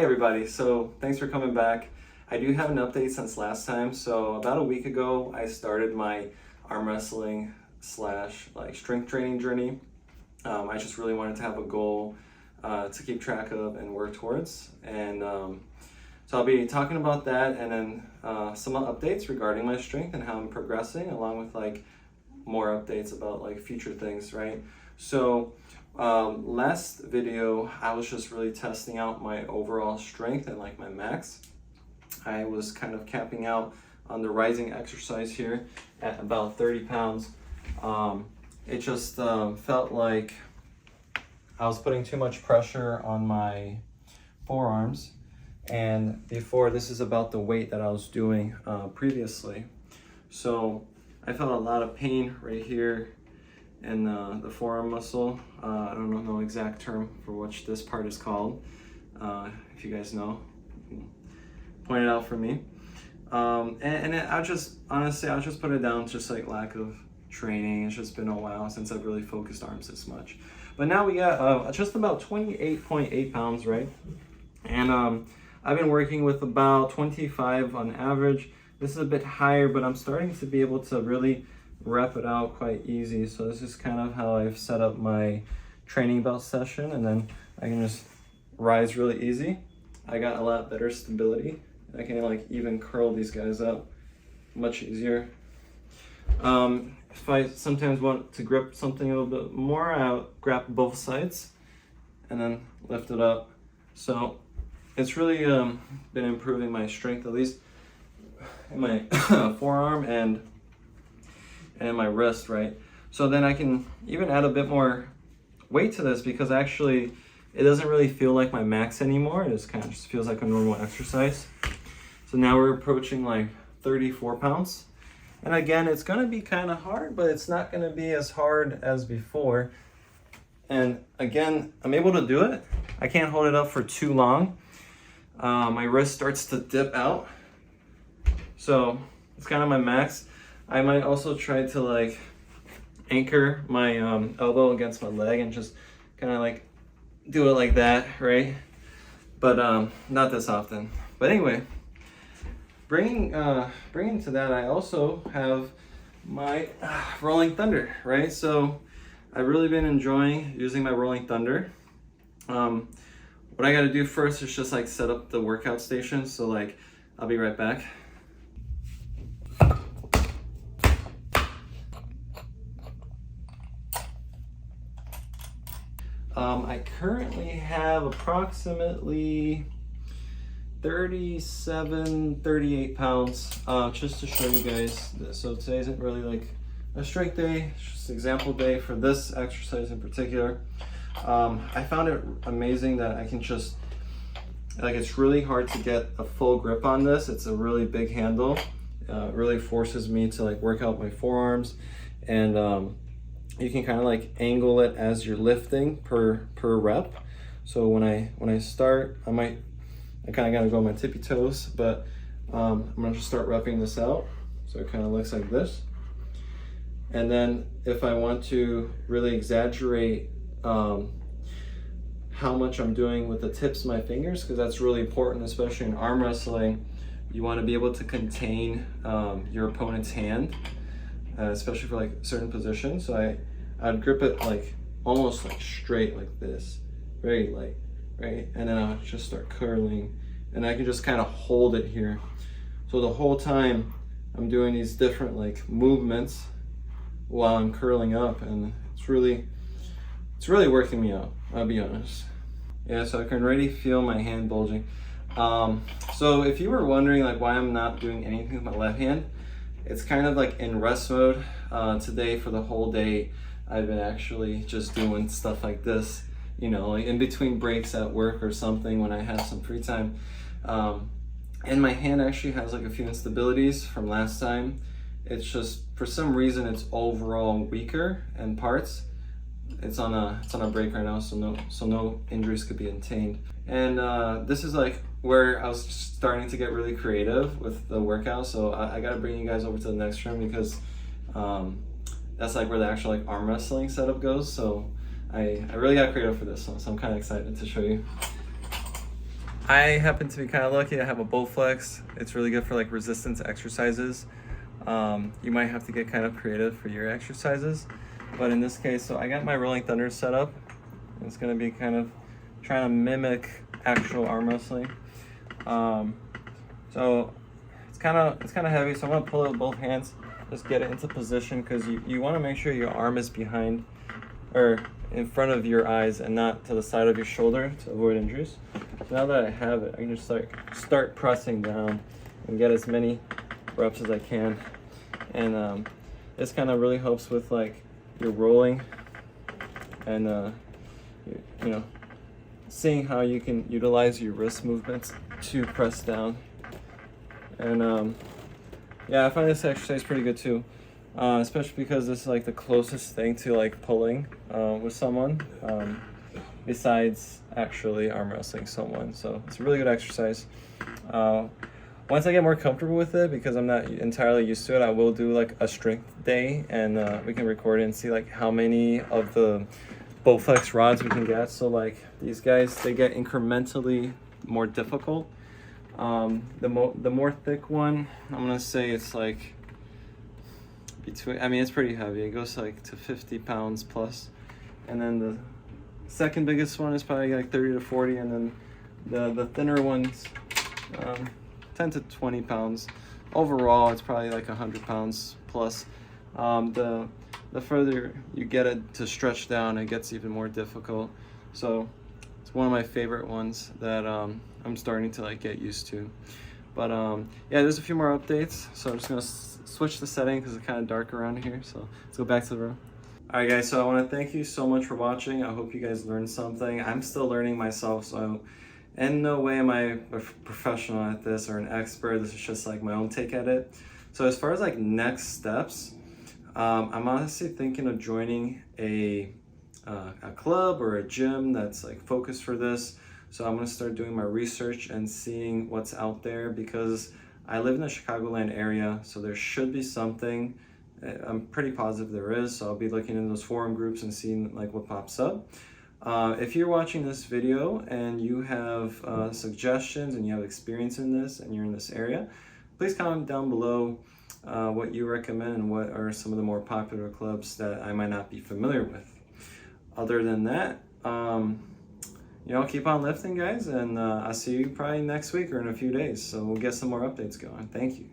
Hey everybody, so thanks for coming back. I do have an update since last time. So about a week ago, I started my arm wrestling slash strength training journey. I just really wanted to have a goal to keep track of and work towards. And so I'll be talking about that and then some updates regarding my strength and how I'm progressing, along with more updates about future things, right? So last video, I was just really testing out my overall strength and my max. I was kind of capping out on the rising exercise here at about 30 pounds. It just felt like I was putting too much pressure on my forearms. And before, this is about the weight that I was doing previously. So I felt a lot of pain right here in the forearm muscle. I don't know the exact term for which this part is called. If you guys know, you can point it out for me. I'll just put it down to just lack of training. It's just been a while since I've really focused arms this much. But now we got just about 28.8 pounds, right? And I've been working with about 25 on average. This is a bit higher, but I'm starting to be able to really rep it out quite easy. So this is kind of how I've set up my training belt session, and then I can just rise really easy. I got a lot better stability. I can even curl these guys up much easier. If I sometimes want to grip something a little bit more, I'll grab both sides and then lift it up. So it's really been improving my strength, at least in my forearm and my wrist, right? So then I can even add a bit more weight to this, because actually it doesn't really feel like my max anymore. It just kind of just feels like a normal exercise. So now we're approaching 34 pounds. And again, it's gonna be kind of hard, but it's not gonna be as hard as before. And again, I'm able to do it. I can't hold it up for too long. My wrist starts to dip out. So it's kind of my max. I might also try to anchor my elbow against my leg and just kind of do it like that, right? But not this often. But anyway, bringing to that, I also have my Rolling Thunder, right? So I've really been enjoying using my Rolling Thunder. What I got to do first is just set up the workout station. So I'll be right back. I currently have approximately 38 pounds, just to show you guys this. So today isn't really a strength day, it's just an example day for this exercise in particular. I found it amazing that I can just, it's really hard to get a full grip on this. It's a really big handle. It really forces me to work out my forearms, and you can kind of angle it as you're lifting per rep. So when I start, I kind of gotta go on my tippy toes, but I'm gonna just start repping this out. So it kind of looks like this. And then if I want to really exaggerate how much I'm doing with the tips of my fingers, because that's really important, especially in arm wrestling. You want to be able to contain your opponent's hand, especially for certain positions. So I'd grip it almost straight like this, very light, right? And then I'll just start curling, and I can just kind of hold it here. So the whole time I'm doing these different movements while I'm curling up, and it's really working me out, I'll be honest. Yeah, so I can already feel my hand bulging. So if you were wondering why I'm not doing anything with my left hand, it's kind of in rest mode. Today, for the whole day, I've been actually just doing stuff like this, in between breaks at work or something when I have some free time. And my hand actually has a few instabilities from last time. It's just, for some reason, it's overall weaker in parts. It's on a break right now, so no injuries could be obtained. And this is where I was starting to get really creative with the workout. So I gotta bring you guys over to the next room, because that's where the actual arm wrestling setup goes. So I really got creative for this one, so I'm kind of excited to show you. I happen to be kind of lucky. I have a Bowflex. It's really good for like resistance exercises. You might have to get kind of creative for your exercises, but in this case, so I got my Rolling Thunder set up. It's gonna be kind of trying to mimic actual arm wrestling. So it's kind of heavy, so I'm gonna pull it with both hands, just get it into position, because you want to make sure your arm is behind or in front of your eyes and not to the side of your shoulder to avoid injuries. So now that I have it, I can just like start pressing down and get as many reps as I can. And this kind of really helps with like your rolling and you know, seeing how you can utilize your wrist movements to press down. And yeah, I find this exercise pretty good too, especially because this is like the closest thing to like pulling with someone besides actually arm wrestling someone. So it's a really good exercise. Once I get more comfortable with it, because I'm not entirely used to it, I will do like a strength day, and we can record it and see like how many of the Bowflex rods we can get. So like these guys, they get incrementally more difficult. The more thick one, I'm gonna say it's like between, I mean, it's pretty heavy. It goes like to 50 pounds plus. And then the second biggest one is probably like 30 to 40. And then the thinner ones, 10 to 20 pounds. Overall, it's probably like 100 pounds plus. The further you get it to stretch down, it gets even more difficult. So it's one of my favorite ones that I'm starting to like get used to. But yeah, there's a few more updates. So I'm just gonna switch the setting because it's kind of dark around here. So let's go back to the room. All right, guys, so I want to thank you so much for watching. I hope you guys learned something. I'm still learning myself, so in no way am I a professional at this or an expert. This is just like my own take at it. So as far as like next steps, I'm honestly thinking of joining a club or a gym that's like focused for this. So I'm gonna start doing my research and seeing what's out there, because I live in the Chicagoland area, so there should be something. I'm pretty positive there is, so I'll be looking in those forum groups and seeing like what pops up. If you're watching this video and you have suggestions and you have experience in this and you're in this area, please comment down below what you recommend and what are some of the more popular clubs that I might not be familiar with. Other than that, you know, keep on lifting, guys, and I'll see you probably next week or in a few days. So we'll get some more updates going. Thank you.